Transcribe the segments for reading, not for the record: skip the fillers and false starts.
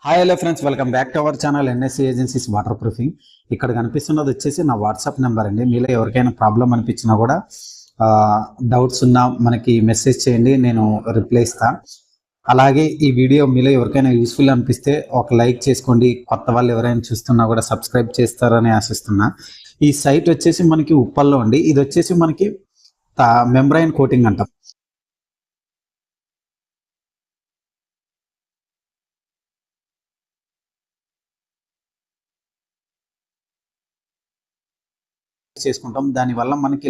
Hi hello friends, welcome back to our channel NSC agencies water proofing. ఇక్కడ కనిపిస్తున్నది వచ్చేసి నా వాట్సాప్ నెంబర్ అండి. మీలో ఎవరికైనా ప్రాబ్లం అనిపించినా కూడా డౌట్స్ ఉన్నా మనకి మెసేజ్ చేయండి, నేను రిప్లై ఇస్తా. అలాగే ఈ వీడియో మీలో ఎవరికైనా యూస్ఫుల్ అనిపిస్తే ఒక లైక్ చేసుకోండి. కొత్త వాళ్ళు ఎవరైనా చూస్తున్నా కూడా సబ్స్క్రైబ్ చేస్తారని ఆశిస్తున్నా. ఈ సైట్ వచ్చేసి మనకి ఉప్పల్లో అండి. ఇది వచ్చేసి మనకి మెంబ్రైన్ కోటింగ్ అంటాం. చేసుకుంటాం. దానివల్ల మనకి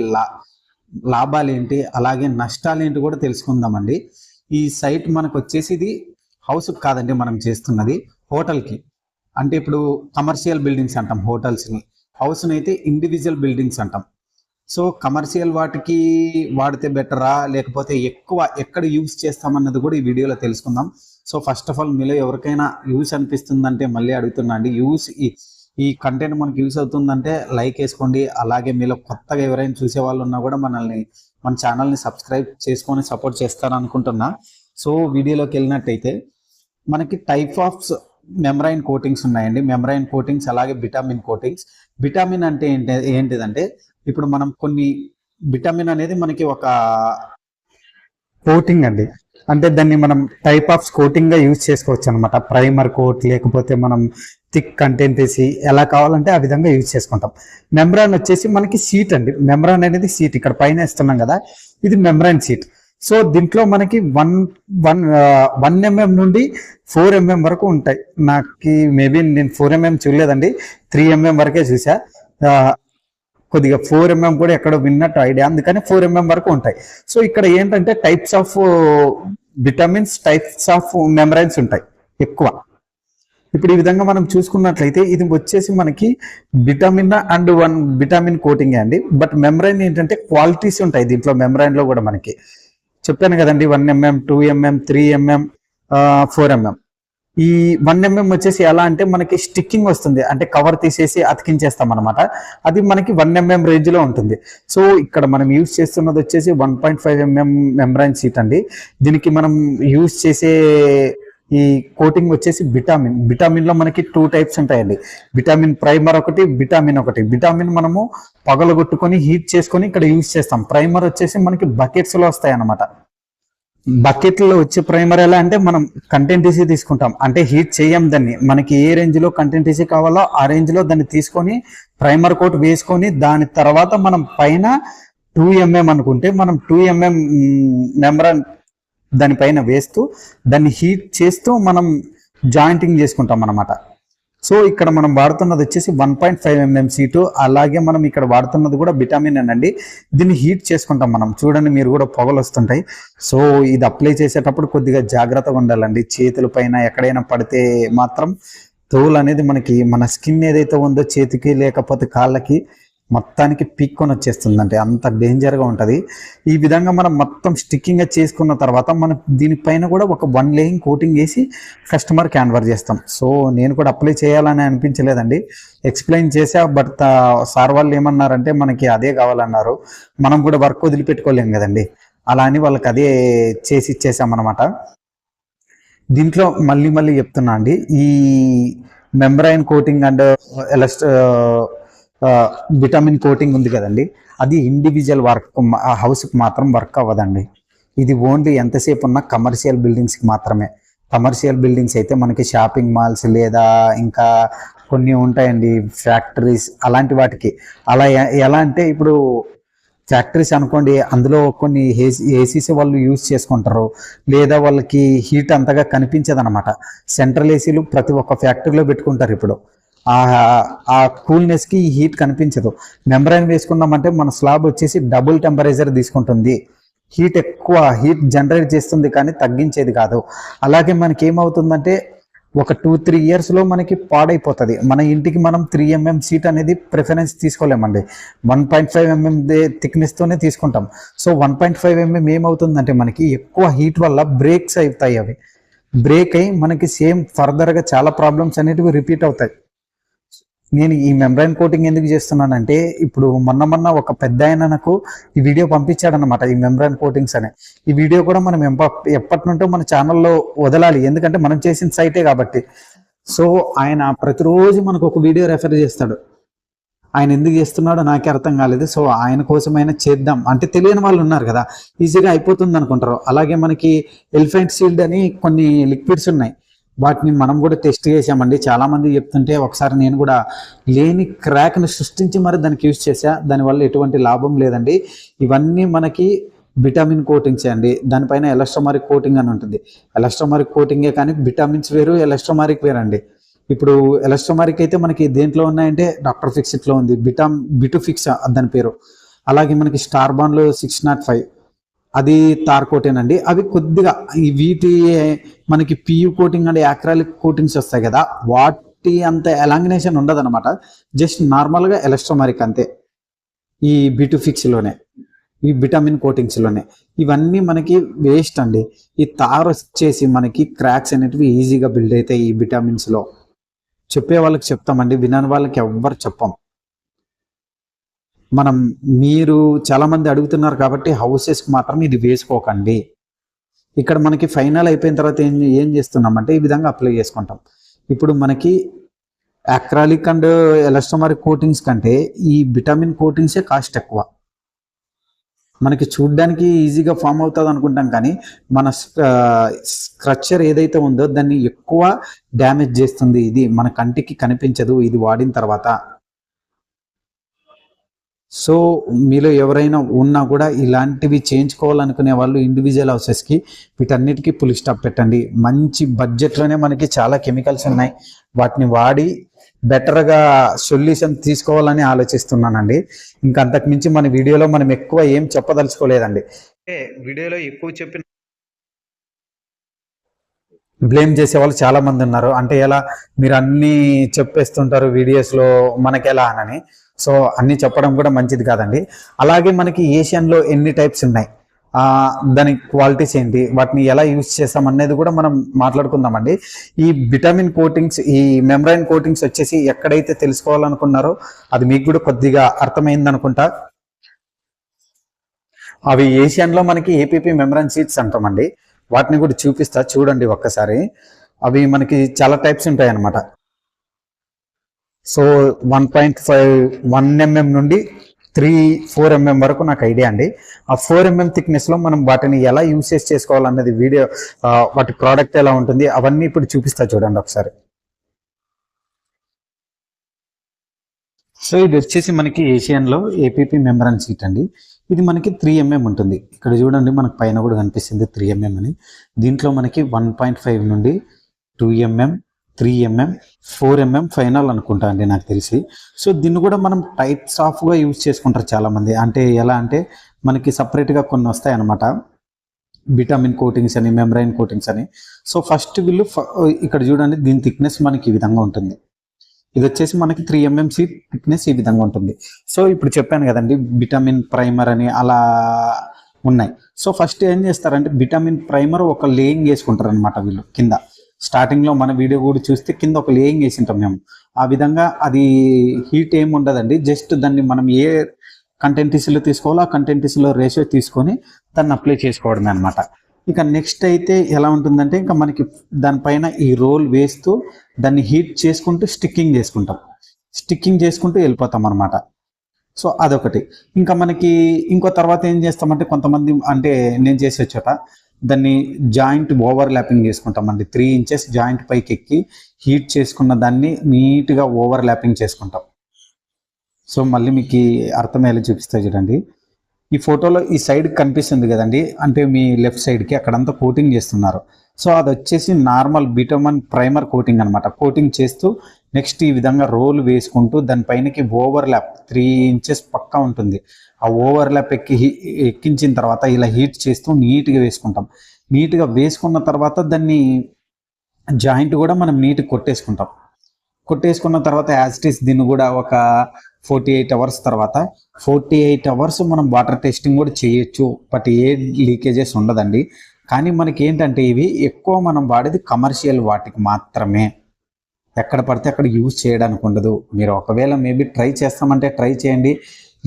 లాభాలు ఏంటి, అలాగే నష్టాలు ఏంటి కూడా తెలుసుకుందామండి. ఈ సైట్ మనకు వచ్చేసి ఇది హౌస్ కాదండి, మనం చేస్తున్నది హోటల్కి. అంటే ఇప్పుడు కమర్షియల్ బిల్డింగ్స్ అంటాం హోటల్స్ని, హౌస్ని అయితే ఇండివిజువల్ బిల్డింగ్స్ అంటాం. సో కమర్షియల్ వాటికి వాడితే బెటరా, లేకపోతే ఎక్కువ ఎక్కడ యూస్ చేస్తామన్నది కూడా ఈ వీడియోలో తెలుసుకుందాం. సో ఫస్ట్ ఆఫ్ ఆల్ మీలో ఎవరికైనా యూస్ అనిపిస్తుందంటే మళ్ళీ అడుగుతున్నా అండి, ఈ కంటెంట్ మనకి యూస్ అవుతుందంటే లైక్ వేసుకోండి. అలాగే మీలో కొత్తగా ఎవరైనా చూసే వాళ్ళు ఉన్నా కూడా మన ఛానల్ని సబ్స్క్రైబ్ చేసుకొని సపోర్ట్ చేస్తారనుకుంటున్నా. సో వీడియోలోకి వెళ్ళినట్టయితే మనకి టైప్ ఆఫ్ మెమ్రైన్ కోటింగ్స్ ఉన్నాయండి. మెమ్రైన్ కోటింగ్స్ అలాగే విటమిన్ కోటింగ్స్. విటమిన్ అంటే ఏంటిదంటే ఇప్పుడు మనం విటమిన్ అనేది మనకి ఒక కోటింగ్ అండి. అంటే దాన్ని మనం టైప్ ఆఫ్ కోటింగ్ గా యూజ్ చేసుకోవచ్చు అనమాట. ప్రైమర్ కోట్, లేకపోతే మనం థిక్ కంటెంట్ వేసి ఎలా కావాలంటే ఆ విధంగా యూజ్ చేసుకుంటాం. మెమ్బ్రాన్ వచ్చేసి మనకి సీట్ అండి. మెమ్బ్రాన్ అనేది సీట్, ఇక్కడ పైన వేస్తున్నాం కదా, ఇది మెమ్బ్రాన్ సీట్. సో దీంట్లో మనకి 1 mm నుండి 4 mm వరకు ఉంటాయి. నాకు మేబీ నేను 4 mm చూడలేదండి, 3 mm వరకే చూసా. కొద్దిగా 4 mm కూడా ఎక్కడో విన్నట్టు ఐడియా, అందుకని 4 mm వరకు ఉంటాయి. సో ఇక్కడ ఏంటంటే types of vitamins, types of membranes ఉంటాయి ఎక్కువ. ఇప్పుడు ఈ విధంగా మనం చూసుకున్నట్లయితే ఇది వచ్చేసి మనకి విటమిన్ అండ్ 1 విటమిన్ కోటింగ్ అండి. బట్ మెమ్బ్రైన్ ఏంటంటే క్వాలిటీస్ ఉంటాయి దీంట్లో. మెమ్బ్రైన్ లో కూడా మనకి చెప్పాను కదండి, 1 mm, 2 mm, 3 mm, 4 mm. ఈ 1 mm వచ్చేసి ఎలా అంటే మనకి స్టిక్కింగ్ వస్తుంది, అంటే కవర్ తీసేసి అతికించేస్తాం అనమాట. అది మనకి 1 mm రేంజ్ లో ఉంటుంది. సో ఇక్కడ మనం యూజ్ చేస్తున్నది వచ్చేసి 1.5 mm మెమ్బ్రైన్ షీట్ అండి. దీనికి మనం యూజ్ చేసే ఈ కోటింగ్ వచ్చేసి విటమిన్ లో మనకి 2 టైప్స్ ఉంటాయండి. విటమిన్ ప్రైమర్ ఒకటి, విటమిన్ ఒకటి. విటమిన్ మనము పగలగొట్టుకొని హీట్ చేసుకొని ఇక్కడ యూజ్ చేస్తాం. ప్రైమర్ వచ్చేసి మనకి బకెట్స్ లో వస్తాయి అన్నమాట. బకెట్లో వచ్చే ప్రైమర్ ఎలా అంటే మనం కంటెంట్ ఈసీ తీసుకుంటాం, అంటే హీట్ చేయం దాన్ని. మనకి ఏ రేంజ్ లో కంటెంట్ ఈసీ కావాలో ఆ రేంజ్ లో దాన్ని తీసుకొని ప్రైమర్ కోట్ వేసుకొని దాని తర్వాత మనం పైన 2 mm అనుకుంటే మనం 2 mm మెమ్బ్రాన్ దానిపైన వేస్తూ దాన్ని హీట్ చేస్తూ మనం జాయింటింగ్ చేసుకుంటాం అన్నమాట. సో ఇక్కడ మనం వాడుతున్నది వచ్చేసి 1.5 mm సీటు. అలాగే మనం ఇక్కడ వాడుతున్నది కూడా విటమిన్ అండి. దీన్ని హీట్ చేసుకుంటాం మనం. చూడండి, మీరు కూడా పొగలు వస్తుంటాయి. సో ఇది అప్లై చేసేటప్పుడు కొద్దిగా జాగ్రత్తగా ఉండాలండి. చేతుల పైన ఎక్కడైనా పడితే మాత్రం తోలు అనేది మనకి, మన స్కిన్ ఏదైతే ఉందో చేతికి లేకపోతే కాళ్ళకి మొత్తానికి పీక్కొని వచ్చేస్తుంది, అంటే అంత డేంజర్గా ఉంటుంది. ఈ విధంగా మనం మొత్తం స్టిక్కింగ్గా చేసుకున్న తర్వాత మనం దీనిపైన కూడా ఒక 1 లేయింగ్ కోటింగ్ వేసి కస్టమర్కి హ్యాండ్ఓవర్ చేస్తాం. సో నేను కూడా అప్లై చేయాలని అనిపించలేదండి, ఎక్స్ప్లెయిన్ చేసా. బట్ సార్ వాళ్ళు ఏమన్నారంటే మనకి అదే కావాలన్నారు. మనం కూడా వర్క్ వదిలిపెట్టుకోలేం కదండి, అలా అని వాళ్ళకి అదే చేసి ఇచ్చేసామన్నమాట. దీంట్లో మళ్ళీ చెప్తున్నా అండి, ఈ మెమ్బ్రైన్ కోటింగ్ అండ్ విటమిన్ కోటింగ్ ఉంది కదండి, అది ఇండివిజువల్ వర్క్, హౌస్కి మాత్రం వర్క్ అవ్వదండి. ఇది ఓన్లీ ఎంతసేపు ఉన్న కమర్షియల్ బిల్డింగ్స్కి మాత్రమే. కమర్షియల్ బిల్డింగ్స్ అయితే మనకి షాపింగ్ మాల్స్ లేదా ఇంకా కొన్ని ఉంటాయండి, ఫ్యాక్టరీస్, అలాంటి వాటికి. అలా ఎలా అంటే ఇప్పుడు ఫ్యాక్టరీస్ అనుకోండి, అందులో కొన్ని ఏసీస్ వాళ్ళు యూజ్ చేసుకుంటారు, లేదా వాళ్ళకి హీట్ అంతగా కనిపించదు అనమాట. సెంట్రల్ ఏసీలు ప్రతి ఒక్క ఫ్యాక్టరీలో పెట్టుకుంటారు. ఇప్పుడు ఆ కూల్నెస్ కి ఈ హీట్ కనిపించదు. మెమ్బ్రైన్ వేసుకున్నామంటే మన స్లాబ్ వచ్చేసి డబుల్ టెంపరేచర్ తీసుకుంటుంది, ఎక్కువ హీట్ జనరేట్ చేస్తుంది, కానీ తగ్గించేది కాదు. అలాగే మనకి ఏమవుతుందంటే ఒక 2-3 years లో మనకి పాడైపోతుంది. మన ఇంటికి మనం 3 mm సీట్ అనేది ప్రిఫరెన్స్ తీసుకోలేమండి, 1.5 mm థిక్నెస్ తోనే తీసుకుంటాం. సో 1.5 mm ఏమవుతుందంటే మనకి ఎక్కువ హీట్ వల్ల బ్రేక్స్ అవుతాయి. అవి బ్రేక్ అయ్యి మనకి సేమ్ ఫర్దర్గా చాలా ప్రాబ్లమ్స్ అనేటివి రిపీట్ అవుతాయి. నేను ఈ మెమ్బ్రైన్ కోటింగ్ ఎందుకు చేస్తున్నానంటే, ఇప్పుడు మొన్న ఒక పెద్ద ఆయన నాకు ఈ వీడియో పంపించాడనమాట, ఈ మెమ్బ్రైన్ కోటింగ్స్ అనే. ఈ వీడియో కూడా మనం ఎప్పటి నుంటో మన ఛానల్లో వదలాలి, ఎందుకంటే మనం చేసిన సైటే కాబట్టి. సో ఆయన ప్రతిరోజు మనకు ఒక వీడియో రెఫర్ చేస్తాడు. ఆయన ఎందుకు చేస్తున్నాడో నాకే అర్థం కాలేదు. సో ఆయన కోసమైనా చేద్దాం అంటే తెలియని వాళ్ళు ఉన్నారు కదా, ఈజీగా అయిపోతుంది అనుకుంటారు. అలాగే మనకి ఎలిఫెంట్ సీల్డ్ అని కొన్ని లిక్విడ్స్ ఉన్నాయి, వాటిని మనం కూడా టెస్ట్ చేసామండి. చాలా మంది చెప్తుంటే ఒకసారి నేను కూడా లేని క్రాక్ని సృష్టించి మరి దానికి యూజ్ చేసా. దానివల్ల ఎటువంటి లాభం లేదండి. ఇవన్నీ మనకి విటమిన్ కోటింగ్స్ అండి. దానిపైన ఎలస్ట్రోమారిక్ కోటింగ్ అని ఉంటుంది. ఎలస్ట్రోమారిక్ కోటింగే కానీ విటమిన్స్ వేరు, ఎలస్ట్రోమారిక్ వేరండి. ఇప్పుడు ఎలస్ట్రోమారిక్ అయితే మనకి దేంట్లో ఉన్నాయంటే డాక్టర్ ఫిక్సిట్లో ఉంది, బిటు ఫిక్స్ దాని పేరు. అలాగే మనకి స్టార్బాన్లో 605 అది తార్ కోటింగ్ అండి. అవి కొద్దిగా వీటి మనకి పియు కోటింగ్ అండ్ యాక్రాలిక్ కోటింగ్స్ వస్తాయి కదా, వాటి అంత ఎలాంగినేషన్ ఉండదు అనమాట. జస్ట్ నార్మల్గా ఎలస్ట్రోమారిక్ అంతే. ఈ బిటు ఫిక్స్లోనే, ఈ విటమిన్ కోటింగ్స్లోనే ఇవన్నీ మనకి వేస్ట్ అండి. ఈ తార్ వచ్చేసి మనకి క్రాక్స్ అనేటివి ఈజీగా బిల్డ్ అవుతాయి ఈ విటమిన్స్లో. చెప్పే వాళ్ళకి చెప్తామండి, వినని వాళ్ళకి ఎవ్వరు చెప్పం. మీరు చాలా మంది అడుగుతున్నారు కాబట్టి హౌసెస్కి మాత్రం ఇది వేసుకోకండి. ఇక్కడ మనకి ఫైనల్ అయిపోయిన తర్వాత ఏం చేస్తున్నామంటే ఈ విధంగా అప్లై చేసుకుంటాం. ఇప్పుడు మనకి అక్రాలిక్ అండ్ ఎలస్ట్రోమారిక్ కోటింగ్స్ కంటే ఈ విటమిన్ కోటింగ్సే కాస్ట్ ఎక్కువ. మనకి చూడ్డానికి ఈజీగా ఫామ్ అవుతుంది అనుకుంటాం, కానీ మన స్ట్రక్చర్ ఏదైతే ఉందో దాన్ని ఎక్కువ డ్యామేజ్ చేస్తుంది. ఇది మన కంటికి కనిపించదు ఇది వాడిన తర్వాత. సో మీలో ఎవరైనా ఉన్నా కూడా ఇలాంటివి చేయించుకోవాలనుకునే వాళ్ళు ఇండివిజువల్ హౌసెస్కి వీటన్నిటికీ ఫుల్ స్టాప్ పెట్టండి. మంచి బడ్జెట్లోనే మనకి చాలా కెమికల్స్ ఉన్నాయి, వాటిని వాడి బెటర్గా సొల్యూషన్ తీసుకోవాలని ఆలోచిస్తున్నానండి. ఇంకా అంతకు మించి మన వీడియోలో మనం ఎక్కువ ఏం చెప్పదలుచుకోలేదండి. వీడియోలో ఎక్కువ చెప్పిన బ్లేమ్ చేసే వాళ్ళు చాలా మంది ఉన్నారు. అంటే ఎలా మీరు అన్నీ చెప్పేస్తుంటారు వీడియోస్లో మనకి ఎలా అని. సో అన్నీ చెప్పడం కూడా మంచిది కాదండి. అలాగే మనకి ఏషియన్లో ఎన్ని టైప్స్ ఉన్నాయి, దాని క్వాలిటీస్ ఏంటి, వాటిని ఎలా యూజ్ చేస్తాం అనేది కూడా మనం మాట్లాడుకుందామండి. ఈ విటమిన్ కోటింగ్స్, ఈ మెంబ్రైన్ కోటింగ్స్ వచ్చేసి ఎక్కడైతే తెలుసుకోవాలనుకున్నారో అది మీకు కూడా కొద్దిగా అర్థమైంది అనుకుంటా. అవి ఏషియన్లో మనకి ఏపీపీ మెంబ్రైన్ షీట్స్ అంటామండి. వాటిని కూడా చూపిస్తా చూడండి ఒక్కసారి. అవి మనకి చాలా టైప్స్ ఉంటాయి అన్నమాట. సో 1.1 mm నుండి 3-4 mm వరకు నాకు ఐడియా అండి. ఆ 4 mm థిక్నెస్లో మనం వాటిని ఎలా యూసేజ్ చేసుకోవాలన్నది వీడియో, వాటి ప్రోడక్ట్ ఎలా ఉంటుంది అవన్నీ ఇప్పుడు చూపిస్తా చూడండి ఒకసారి. సో ఇది వచ్చేసి మనకి ఏషియన్లో ఏపీపీ మెంబ్రైన్ షీట్ అండి. ఇది మనకి 3 mm ఉంటుంది. ఇక్కడ చూడండి మనకు పైన కూడా కనిపిస్తుంది 3 mm అని. దీంట్లో మనకి 1.5 నుండి 2 mm, 3 mm, 4 mm ఫైనల్ అనుకుంటా అండి నాకు తెలిసి. సో దీన్ని కూడా మనం టైప్స్ ఆఫ్గా యూజ్ చేసుకుంటారు చాలామంది. అంటే ఎలా అంటే మనకి సపరేట్గా కొన్ని వస్తాయి అన్నమాట, విటమిన్ కోటింగ్స్ అని, మెంబ్రైన్ కోటింగ్స్ అని. సో ఫస్ట్ వీళ్ళు ఇక్కడ చూడండి దీని థిక్నెస్ మనకి ఈ విధంగా ఉంటుంది. ఇది వచ్చేసి మనకి 3 mm షీట్ థిక్నెస్ ఈ విధంగా ఉంటుంది. సో ఇప్పుడు చెప్పాను కదండి విటమిన్ ప్రైమర్ అని అలా ఉన్నాయి. సో ఫస్ట్ ఏం చేస్తారంటే విటమిన్ ప్రైమర్ ఒక లేయింగ్ వేసుకుంటారు అనమాట వీళ్ళు కింద. స్టార్టింగ్లో మన వీడియో కూడా చూస్తే కింద ఒక లేయింగ్ వేసి ఉంటాం మేము. ఆ విధంగా అది హీట్ ఏమి ఉండదండి, జస్ట్ దాన్ని మనం ఏ కంటెంటిస్లో తీసుకోవాలో ఆ కంటెంటిస్లో రేషియో తీసుకొని దాన్ని అప్లై చేసుకోవడమే అనమాట. ఇక నెక్స్ట్ అయితే ఎలా ఉంటుందంటే ఇంకా మనకి దానిపైన ఈ రోల్ వేస్తూ దాన్ని హీట్ చేసుకుంటూ స్టిక్కింగ్ చేసుకుంటూ వెళ్ళిపోతాం అనమాట. సో అదొకటి. ఇంకా మనకి ఇంకో తర్వాత ఏం చేస్తామంటే కొంతమంది, అంటే నేను చేసే చోట దాన్ని జాయింట్ ఓవర్ ల్యాపింగ్ చేసుకుంటామండి. 3 inches జాయింట్ పైకి ఎక్కి హీట్ చేసుకున్న దాన్ని నీట్గా ఓవర్ ల్యాపింగ్ చేసుకుంటాం. సో మళ్ళీ మీకు అర్థమయ్యేలా చూపిస్తా చూడండి. ఈ ఫోటోలో ఈ సైడ్ కనిపిస్తుంది కదండి, అంటే మీ లెఫ్ట్ సైడ్కి అక్కడంతా కోటింగ్ చేస్తున్నారు. సో అది వచ్చేసి నార్మల్ విటమిన్ ప్రైమర్ కోటింగ్ అనమాట. కోటింగ్ చేస్తూ నెక్స్ట్ ఈ విధంగా రోల్ వేసుకుంటూ దానిపైనకి ఓవర్ ల్యాప్ 3 inches పక్కా ఉంటుంది. ఆ ఓవర్ ల్యాప్ ఎక్కించిన తర్వాత ఇలా హీట్ చేస్తూ నీట్గా వేసుకుంటాం. నీట్గా వేసుకున్న తర్వాత దాన్ని జాయింట్ కూడా మనం నీట్గా కొట్టేసుకున్న తర్వాత యాజ్ ఇట్ ఈస్ దీన్ని కూడా ఒక 48 hours తర్వాత 48 hours మనం వాటర్ టెస్టింగ్ కూడా చేయొచ్చు. బట్ ఏ లీకేజెస్ ఉండదండి. కానీ మనకి ఏంటంటే ఇవి ఎక్కువ మనం వాడేది కమర్షియల్ వాటికి మాత్రమే, ఎక్కడ పడితే అక్కడ యూజ్ చేయడానికి ఉండదు. మీరు ఒకవేళ మేబీ ట్రై చేస్తామంటే ట్రై చేయండి.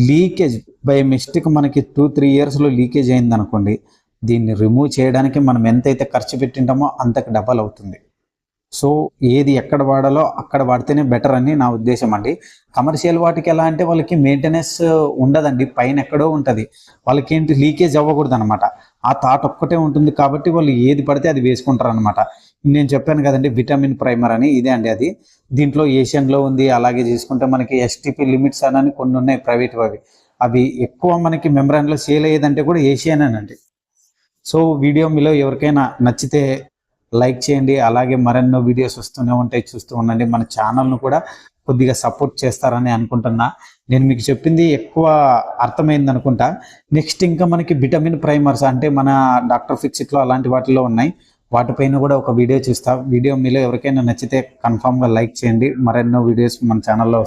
లీకేజ్ బై మిస్టేక్ మనకి 2-3 yearsలో లీకేజ్ అయింది అనుకోండి, దీన్ని రిమూవ్ చేయడానికి మనం ఎంతైతే ఖర్చు పెట్టింటామో అంతకు డబల్ అవుతుంది. సో ఏది ఎక్కడ వాడాలో అక్కడ వాడితేనే బెటర్ అని నా ఉద్దేశం అండి. కమర్షియల్ వాటికి ఎలా అంటే వాళ్ళకి మెయింటెనెన్స్ ఉండదండి, పైన ఎక్కడో ఉంటుంది, వాళ్ళకి ఏంటి లీకేజ్ అవ్వకూడదు అనమాట. ఆ థాట్ ఒక్కటే ఉంటుంది కాబట్టి వాళ్ళు ఏది పడితే అది వేసుకుంటారు అనమాట. నేను చెప్పాను కదండి విటమిన్ ప్రైమర్ అని, ఇదే అండి అది. దీంట్లో ఏషియన్లో ఉంది. అలాగే తీసుకుంటే మనకి ఎస్టీపీ లిమిట్స్ అని కొన్ని ఉన్నాయి ప్రైవేట్ అవి ఎక్కువ మనకి మెమ్బ్రాన్లో సేల్ అయ్యేదంటే కూడా ఏషియన్ అండి. సో వీడియో మీలో ఎవరికైనా నచ్చితే లైక్ చేయండి. అలాగే మరెన్నో వీడియోస్ వస్తూనే ఉంటాయి, చూస్తూ ఉండండి. మన ఛానల్ను కూడా కొద్దిగా సపోర్ట్ చేస్తారని అనుకుంటున్నా. నేను మీకు చెప్పింది ఎక్కువ అర్థమైంది అనుకుంటా. నెక్స్ట్ ఇంకా మనకి విటమిన్ ప్రైమర్స్ అంటే మన డాక్టర్ ఫిక్సిట్లో అలాంటి వాటిలో ఉన్నాయి, వాటిపైన కూడా ఒక వీడియో చూస్తా. వీడియో మీలో ఎవరికైనా నచ్చితే కన్ఫామ్గా లైక్ చేయండి. మరెన్నో వీడియోస్ మన ఛానల్లో